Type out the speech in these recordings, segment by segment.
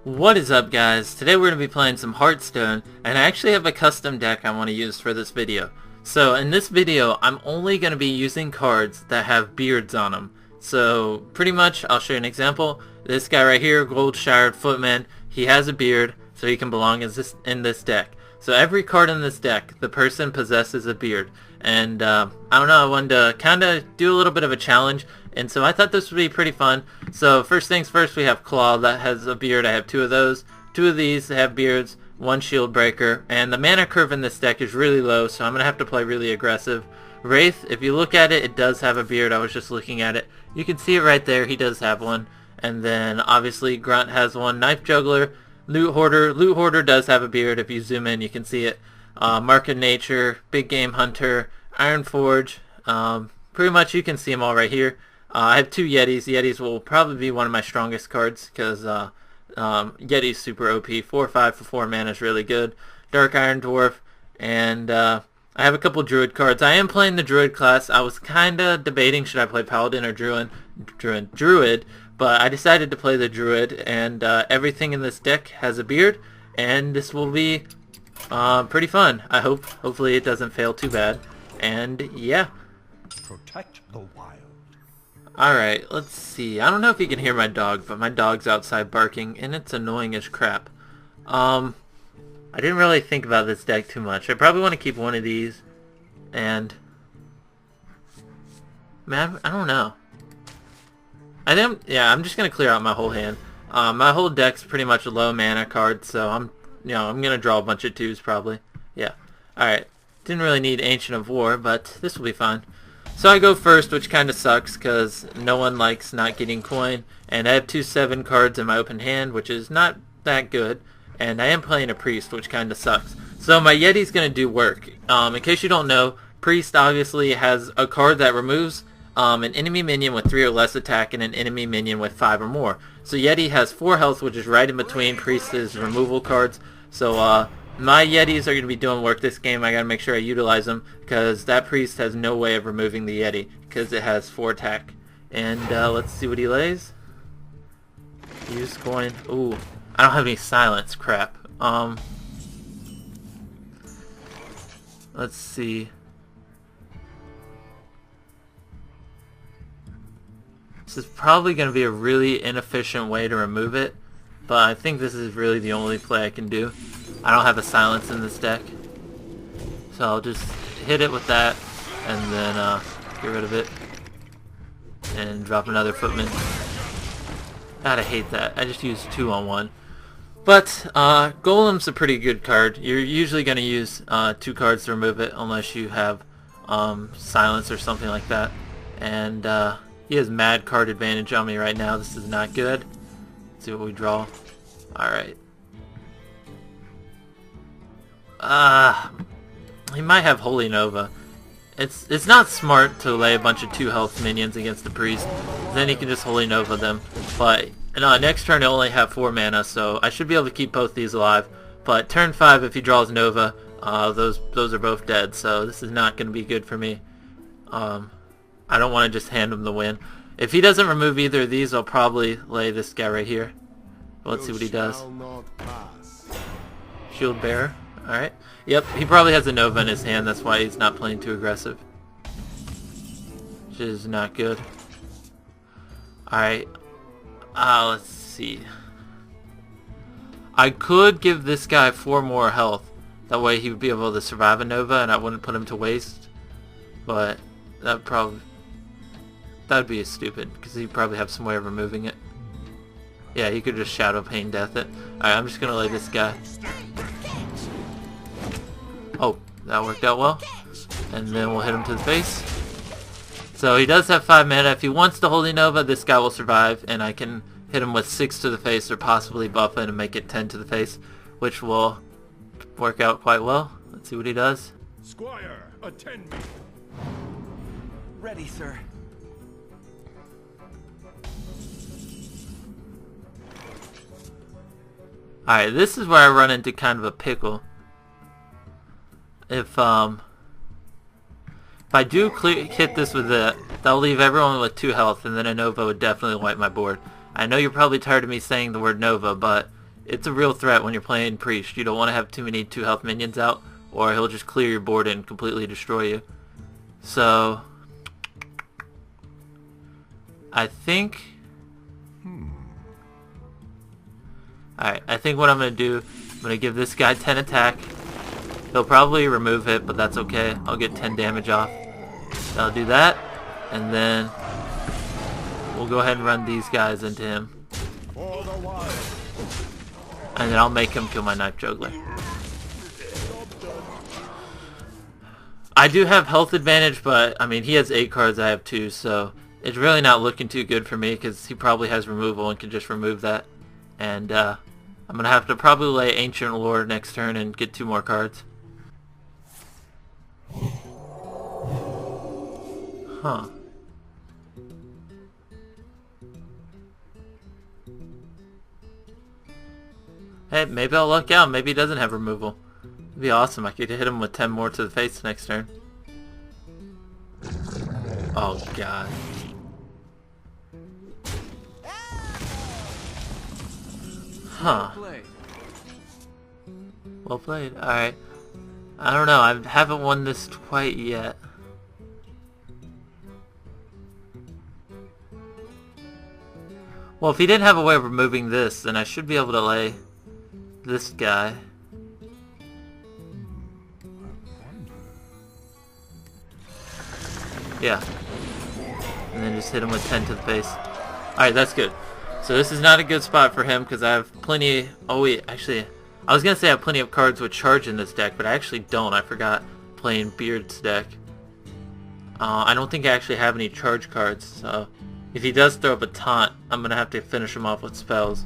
What is up, guys? Today we're going to be playing some Hearthstone, and I actually have a custom deck I want to use for this video. So in this video, I'm only going to be using cards that have beards on them. So pretty much, I'll show you an example. This guy right here, Gold Shired Footman, he has a beard, so he can belong in this deck. So every card in this deck, the person possesses a beard. And I don't know, I wanted to kind of do a little bit of a challenge, and so I thought this would be pretty fun. So first things first, we have Claw, that has a beard. I have two of those. Two of these have beards, one Shield Breaker, and the mana curve in this deck is really low, so I'm going to have to play really aggressive. Wraith, if you look at it, it does have a beard. I was just looking at it. You can see it right there, he does have one. And then obviously Grunt has one. Knife Juggler, Loot Hoarder. Loot Hoarder does have a beard. If you zoom in, you can see it. Mark of Nature, Big Game Hunter, Iron Forge. Pretty much you can see them all right here. I have two Yetis. Yetis will probably be one of my strongest cards because Yeti's super OP. 4/5 for 4 mana is really good. Dark Iron Dwarf, and I have a couple Druid cards. I am playing the Druid class. I was kind of debating should I play Paladin or Druid, but I decided to play the Druid, and everything in this deck has a beard, and this will be pretty fun. I hope. Hopefully it doesn't fail too bad. And yeah. Protect the wild. Alright, let's see. I don't know if you can hear my dog, but my dog's outside barking, and it's annoying as crap. I didn't really think about this deck too much. I probably want to keep one of these, and man, I don't know. I'm just gonna clear out my whole hand. My whole deck's pretty much low mana cards, so I'm gonna draw a bunch of twos probably. Yeah. Alright. Didn't really need Ancient of War, but this will be fine. So I go first, which kind of sucks because no one likes not getting coin, and I have 2 7 cards in my open hand, which is not that good, and I am playing a Priest, which kind of sucks. So my Yeti's going to do work. In case you don't know, Priest obviously has a card that removes an enemy minion with 3 or less attack and an enemy minion with 5 or more. So Yeti has 4 health, which is right in between Priest's removal cards. So my Yetis are going to be doing work this game. I got to make sure I utilize them because that Priest has no way of removing the Yeti because it has 4 attack. And let's see what he lays. Use coin. Ooh, I don't have any silence. Crap. Let's see. This is probably going to be a really inefficient way to remove it, but I think this is really the only play I can do. I don't have a silence in this deck, so I'll just hit it with that and then get rid of it and drop another Footman. God, I hate that. I just used 2 on 1. But Golem's a pretty good card. You're usually going to use 2 cards to remove it unless you have silence or something like that. And he has mad card advantage on me right now. This is not good. Let's see what we draw. Alright. He might have Holy Nova. It's not smart to lay a bunch of 2 health minions against the Priest. Then he can just Holy Nova them. But next turn he'll only have 4 mana, so I should be able to keep both these alive. But turn 5, if he draws Nova, those are both dead. So this is not going to be good for me. I don't want to just hand him the win. If he doesn't remove either of these, I'll probably lay this guy right here. Let's see what he does. Shield Bearer. Alright. Yep, he probably has a Nova in his hand, that's why he's not playing too aggressive. Which is not good. Alright. Let's see. I could give this guy 4 more health. That way he would be able to survive a Nova and I wouldn't put him to waste. But that'd be stupid, because he'd probably have some way of removing it. Yeah, he could just Shadow Pain Death it. Alright, I'm just gonna lay this guy. Oh, that worked out well. And then we'll hit him to the face. So he does have 5 mana. If he wants to Holy Nova, this guy will survive, and I can hit him with 6 to the face or possibly buff it and make it 10 to the face, which will work out quite well. Let's see what he does. Squire, attend me. Ready, sir. Alright, this is where I run into kind of a pickle. If I do hit this with it, that'll leave everyone with 2 health, and then a Nova would definitely wipe my board. I know you're probably tired of me saying the word Nova, but it's a real threat when you're playing Priest. You don't want to have too many 2 health minions out, or he'll just clear your board and completely destroy you. So I think alright, I think what I'm going to do, I'm going to give this guy 10 attack. He'll probably remove it, but that's okay. I'll get 10 damage off. I'll do that, and then we'll go ahead and run these guys into him. And then I'll make him kill my Knife Juggler. I do have health advantage, but I mean, he has 8 cards, I have 2, so it's really not looking too good for me because he probably has removal and can just remove that. And I'm going to have to probably lay Ancient Lore next turn and get 2 more cards. Huh. Hey, maybe I'll luck out. Maybe he doesn't have removal. It'd be awesome. I could hit him with 10 more to the face next turn. Oh, God. Huh. Well played. Alright. I don't know. I haven't won this quite yet. Well, if he didn't have a way of removing this, then I should be able to lay this guy. Yeah. And then just hit him with 10 to the face. Alright, that's good. So this is not a good spot for him because I have plenty... Oh wait, actually, I was going to say I have plenty of cards with charge in this deck, but I actually don't. I forgot playing Beard's deck. I don't think I actually have any charge cards, so... If he does throw up a taunt, I'm going to have to finish him off with spells.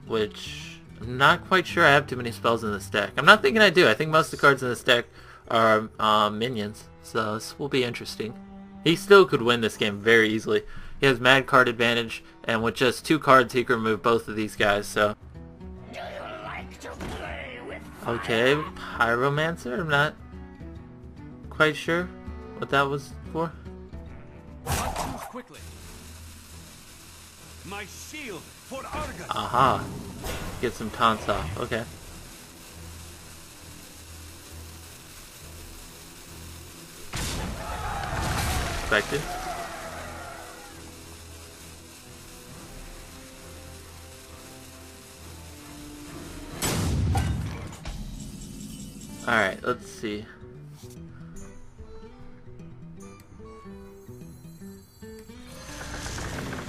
Which, I'm not quite sure I have too many spells in this deck. I'm not thinking I do. I think most of the cards in this deck are minions. So this will be interesting. He still could win this game very easily. He has mad card advantage, and with just 2 cards he can remove both of these guys, so... Do you like to play with Okay, Pyromancer? I'm not quite sure what that was for. Move quickly. My shield for Argus. Aha. Get some taunts off. Okay. Expected. Alright, let's see.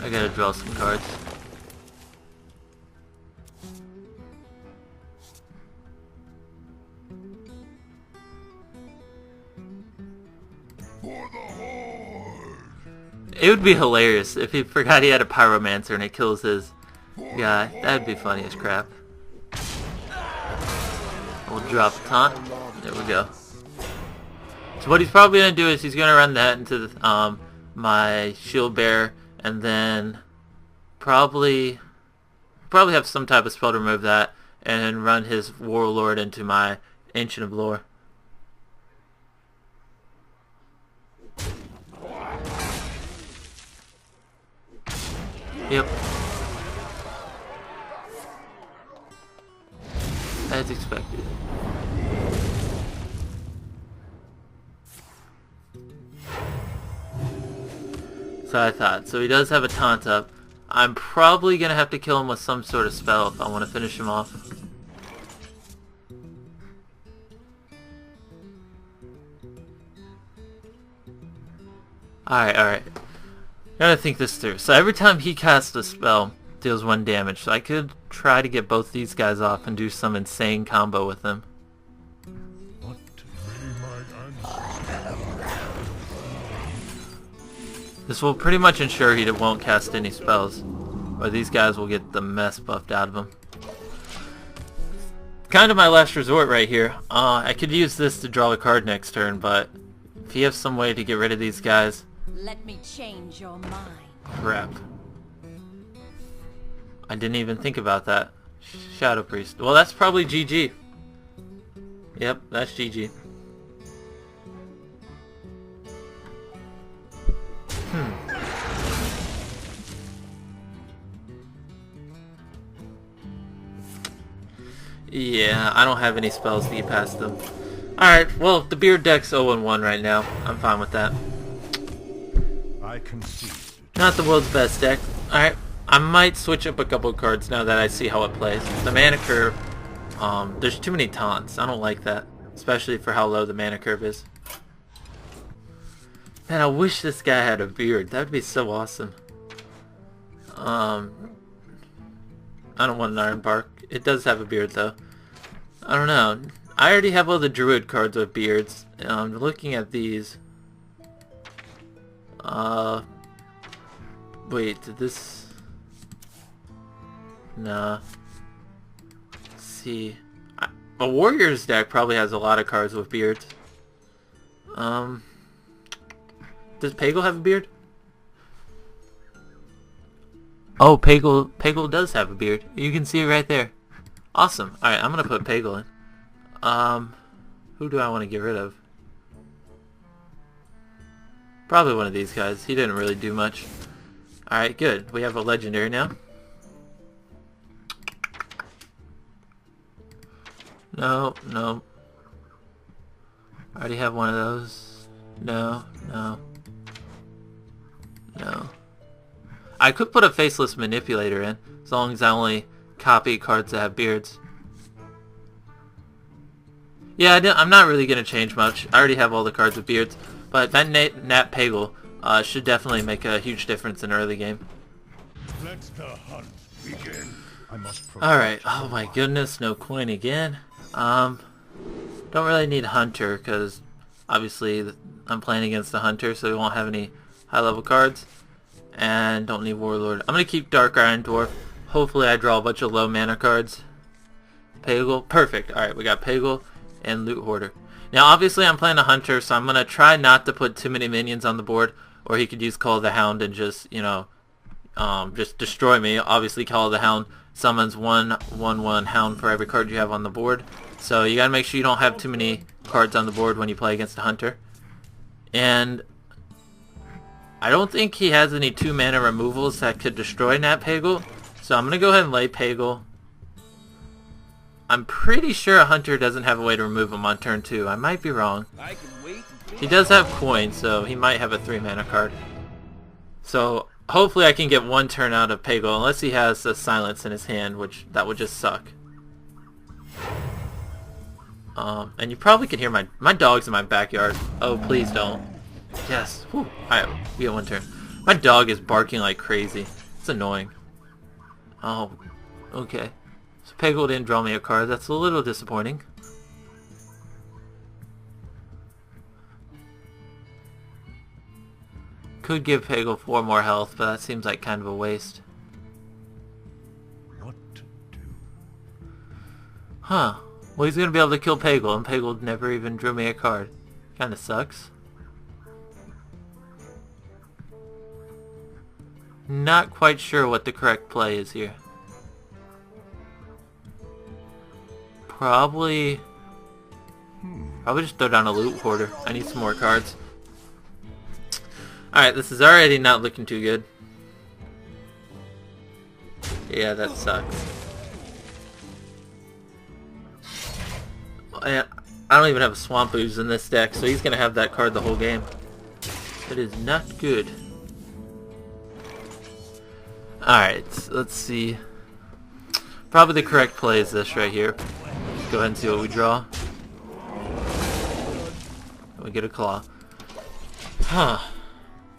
I gotta draw some cards. It would be hilarious if he forgot he had a Pyromancer and it kills his guy. That'd be funny as crap. We'll drop a taunt. There we go. So what he's probably gonna do is he's gonna run that into the, my shield bearer, and then probably have some type of spell to remove that, and run his warlord into my Ancient of Lore. Yep. As expected. So I thought. So he does have a taunt up. I'm probably going to have to kill him with some sort of spell if I want to finish him off. Alright. Gotta think this through. So every time he casts a spell, deals 1 damage. So I could try to get both these guys off and do some insane combo with them. What may my answer? This will pretty much ensure he won't cast any spells, or these guys will get the mess buffed out of him. Kind of my last resort right here. I could use this to draw a card next turn, but if he has some way to get rid of these guys... Let me change your mind. Crap. I didn't even think about that. Shadow Priest. Well, that's probably GG. Yep, that's GG. Yeah, I don't have any spells to get past them. Alright, well, the beard deck's 0-1 right now. I'm fine with that. I concede. Not the world's best deck. Alright, I might switch up a couple of cards now that I see how it plays. The mana curve, there's too many taunts. I don't like that. Especially for how low the mana curve is. Man, I wish this guy had a beard. That would be so awesome. I don't want an Iron Bark. It does have a beard though. I don't know. I already have all the Druid cards with beards. Looking at these. Wait, did this... Nah. Let's see. A Warriors deck probably has a lot of cards with beards. Does Pagel have a beard? Oh, Pagel does have a beard. You can see it right there. Awesome. Alright, I'm gonna put Pagel in. Who do I want to get rid of? Probably one of these guys. He didn't really do much. Alright, good. We have a legendary now. No, no. I already have one of those. No, no. No. I could put a Faceless Manipulator in, as long as I only copy cards that have beards. Yeah, I'm not really going to change much. I already have all the cards with beards. But that Nat Pagel should definitely make a huge difference in early game. Let the hunt begin. I must Alright, oh my goodness, no coin again. Don't really need Hunter, because obviously I'm playing against a Hunter, so we won't have any high level cards. And don't need Warlord. I'm going to keep Dark Iron Dwarf. Hopefully I draw a bunch of low mana cards. Pagel, perfect. Alright, we got Pagel and Loot Hoarder. Now obviously I'm playing a Hunter, so I'm going to try not to put too many minions on the board, or he could use Call of the Hound and just, you know, just destroy me. Obviously Call of the Hound summons 1/1/1 Hound for every card you have on the board. So you gotta make sure you don't have too many cards on the board when you play against a Hunter. And I don't think he has any 2 mana removals that could destroy Nat Pagel. So I'm gonna go ahead and lay Pagel. I'm pretty sure a Hunter doesn't have a way to remove him on turn 2. I might be wrong. I can wait. He does have coin, so he might have a 3 mana card. So hopefully I can get 1 turn out of Pagel, unless he has a Silence in his hand, which that would just suck. And you probably can hear my dog's in my backyard. Oh, please don't. Yes. Whew. Alright, we get 1 turn. My dog is barking like crazy. It's annoying. Oh, okay. So Pagel didn't draw me a card. That's a little disappointing. Could give Pagel 4 more health, but that seems like kind of a waste. What to do? Huh. Well, he's going to be able to kill Pagel, and Pagel never even drew me a card. Kinda sucks. Not quite sure what the correct play is here. Probably just throw down a Loot Hoarder. I need some more cards. Alright, this is already not looking too good. Yeah, that sucks. I don't even have a Swamp Ooze in this deck, so he's going to have that card the whole game. That is not good. Alright, let's see. Probably the correct play is this right here. Go ahead and see what we draw. We get a Claw. Huh.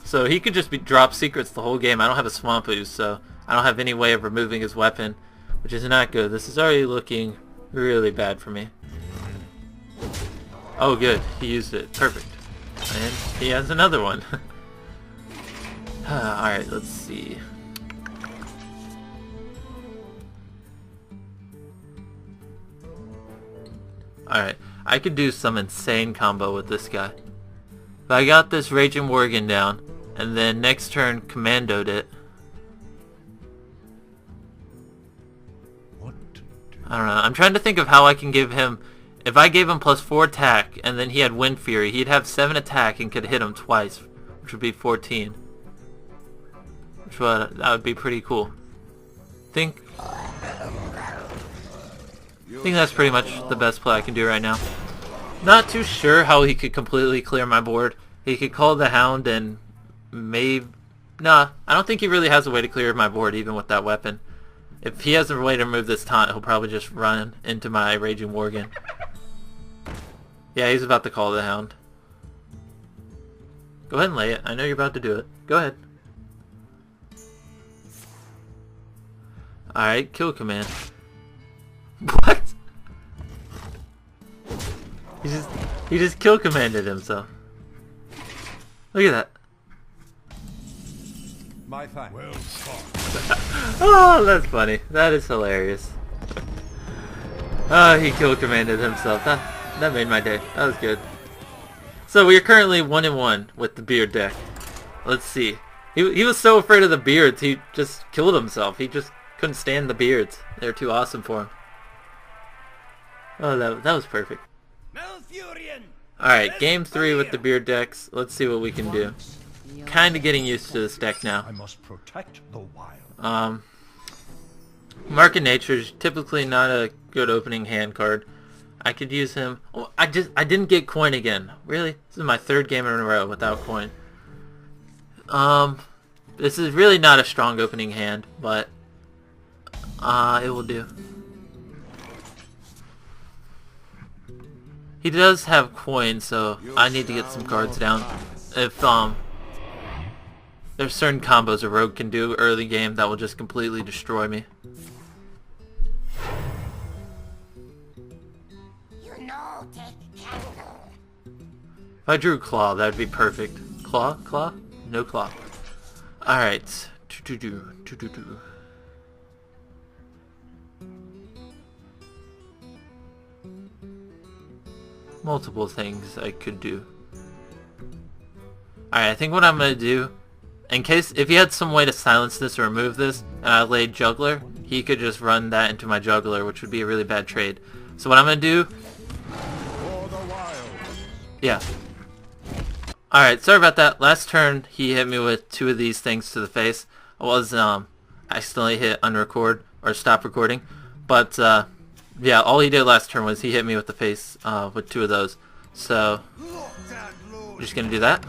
So he could just drop secrets the whole game. I don't have a Swamp Ooze, so I don't have any way of removing his weapon, which is not good. This is already looking really bad for me. Oh good, he used it. Perfect. And he has another one. Alright, let's see. Alright, I could do some insane combo with this guy. If I got this Raging Worgen down, and then next turn commandoed it. What to do? I don't know, I'm trying to think of how I can give him... If I gave him +4 attack, and then he had Wind Fury, he'd have 7 attack and could hit him twice, which would be 14. That would be pretty cool. I think that's pretty much the best play I can do right now. Not too sure how he could completely clear my board. He could call the Hound and maybe... Nah, I don't think he really has a way to clear my board even with that weapon. If he has a way to remove this taunt, he'll probably just run into my Raging Worgen. Yeah, he's about to call the Hound. Go ahead and lay it. I know you're about to do it. Go ahead. Alright, kill command. What? He just kill commanded himself. Look at that. My thanks. Well fought. Oh, that's funny. That is hilarious. Oh, he kill commanded himself. That made my day. That was good. So we are currently 1-1 with the beard deck. Let's see. He was so afraid of the beards, he just killed himself. He just couldn't stand the beards. They were too awesome for him. Oh, that was perfect. Alright, game 3 with the beard decks. Let's see what we can do. Kinda getting used to this deck now. I must protect the wild. Mark of Nature is typically not a good opening hand card. I could use him. Oh, I didn't get coin again. Really? This is my 3rd game in a row without coin. This is really not a strong opening hand, but it will do. He does have coin, so I need to get some cards down. If there's certain combos a rogue can do early game that will just completely destroy me. If I drew Claw, that'd be perfect. Claw? Claw? No Claw. Alright. Multiple things I could do. Alright, I think what I'm gonna do, in case, if he had some way to silence this or remove this, and I laid Juggler, he could just run that into my Juggler, which would be a really bad trade. So what I'm gonna do... Yeah. Alright, sorry about that. Last turn, he hit me with 2 of these things to the face. I was, accidentally hit unrecord, or stop recording. But, yeah, all he did last turn was he hit me with the face, with 2 of those. So, I'm just gonna do that.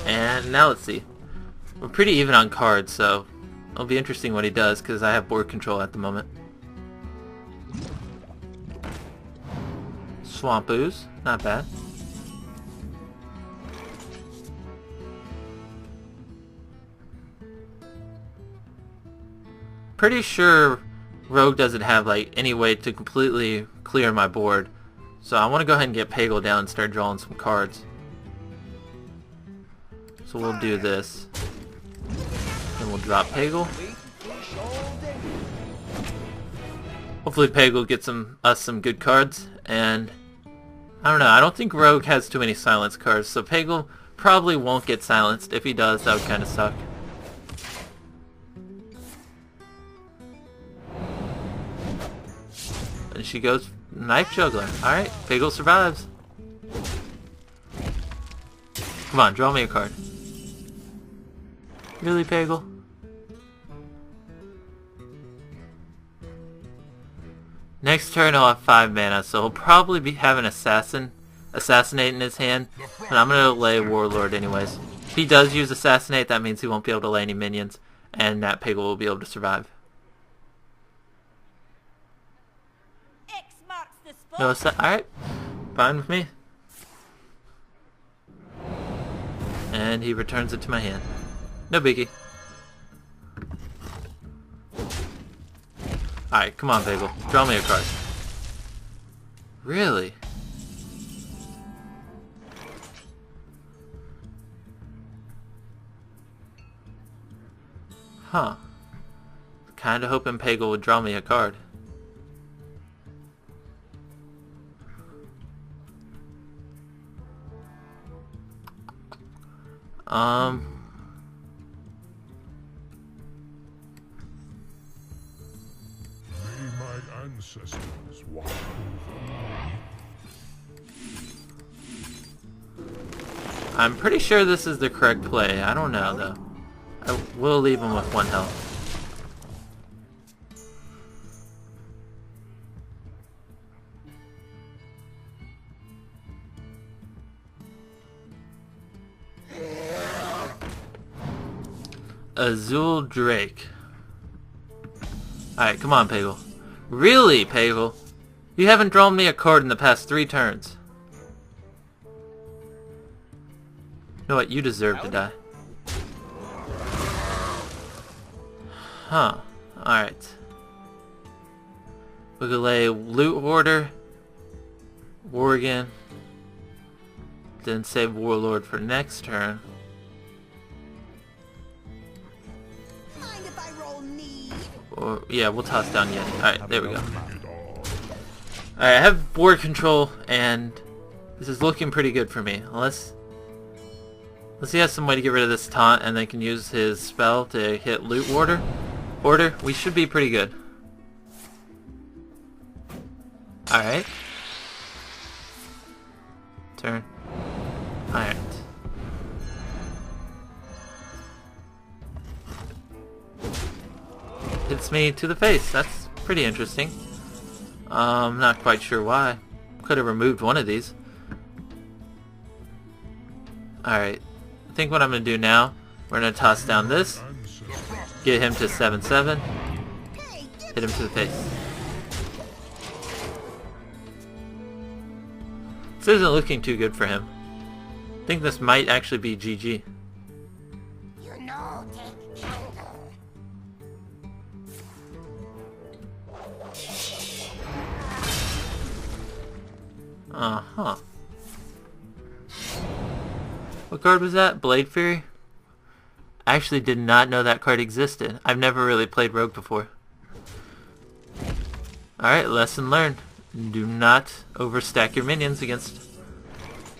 And now let's see. We're pretty even on cards, so it'll be interesting what he does, because I have board control at the moment. Swamp Ooze, not bad. Pretty sure Rogue doesn't have like any way to completely clear my board, so I want to go ahead and get Pagel down and start drawing some cards. So we'll do this, and we'll drop Pagel. Hopefully Pagel gets us some good cards, and I don't know, I don't think Rogue has too many silence cards, so Pagel probably won't get silenced. If he does, that would kind of suck. And she goes Knife Juggler. Alright, Pagel survives. Come on, draw me a card. Really, Pagel? Next turn he'll have 5 mana, so he'll probably have an Assassinate in his hand, but I'm gonna lay Warlord anyways. If he does use Assassinate, that means he won't be able to lay any minions, and that Pagel will be able to survive. X marks the spot. No, alright. Fine with me. And he returns it to my hand. No biggie. Alright, come on, Pagel. Draw me a card. Really? Huh. Kinda hoping Pagel would draw me a card. May my ancestors walk over me. I'm pretty sure this is the correct play. I don't know, though. I will leave him with 1 health. Azul Drake. Alright, come on, Pagel. Really, Pagel? You haven't drawn me a card in the past 3 turns. You know what? You deserve to die. Huh. Alright. We could lay Loot Order. Worgen. Then save Warlord for next turn. Mind if I roll need? Or, yeah, we'll toss down Yeti. Alright, there we go. Alright, I have board control, and this is looking pretty good for me. Unless he has some way to get rid of this taunt, and then can use his spell to hit Loot Order, we should be pretty good. Alright. Turn. Alright. Hits me to the face. That's pretty interesting. Not quite sure why. Could have removed one of these. Alright. I think what I'm going to do now, we're going to toss down this. Get him to 7/7. Hit him to the face. This isn't looking too good for him. I think this might actually be GG. You know, take jungle. Uh-huh. What card was that? Blade Fury? I actually did not know that card existed. I've never really played Rogue before. Alright, lesson learned. Do not overstack your minions against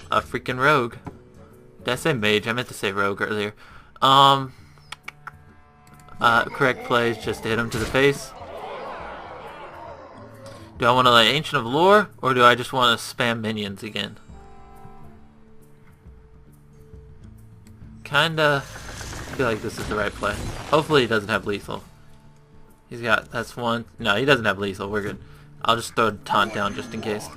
a freaking Rogue. Did I say Mage? I meant to say Rogue earlier. Correct play is just to hit him to the face. Do I want to lay Ancient of Lore, or do I just want to spam minions again? Kinda feel like this is the right play. Hopefully he doesn't have lethal. He's got, that's one. No, he doesn't have lethal. We're good. I'll just throw taunt down just in case.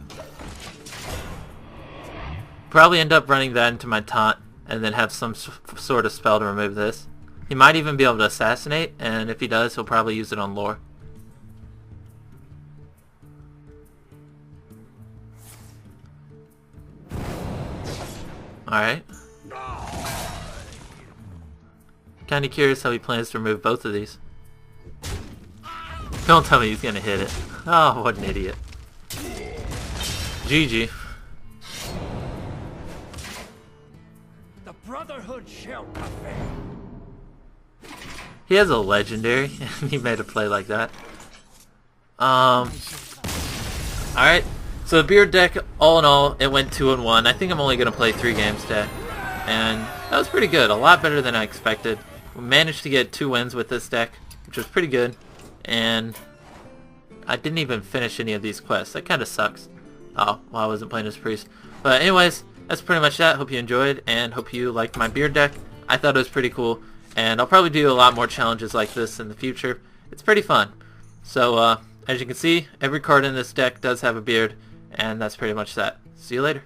Probably end up running that into my taunt and then have some sort of spell to remove this. He might even be able to assassinate, and if he does, he'll probably use it on lore. Alright. Kinda curious how he plans to remove both of these. Don't tell me he's gonna hit it. Oh, what an idiot. GG. The Brotherhood shall prevail. He has a legendary, and he made a play like that. Alright. So the Beard deck, all in all, it went 2-1. I think I'm only gonna play 3 games today. And that was pretty good. A lot better than I expected. We managed to get 2 wins with this deck, which was pretty good. And I didn't even finish any of these quests. That kind of sucks. Oh, well, I wasn't playing as Priest. But anyways, that's pretty much that. Hope you enjoyed, and hope you liked my Beard deck. I thought it was pretty cool, and I'll probably do a lot more challenges like this in the future. It's pretty fun. So, as you can see, every card in this deck does have a beard, and that's pretty much that. See you later.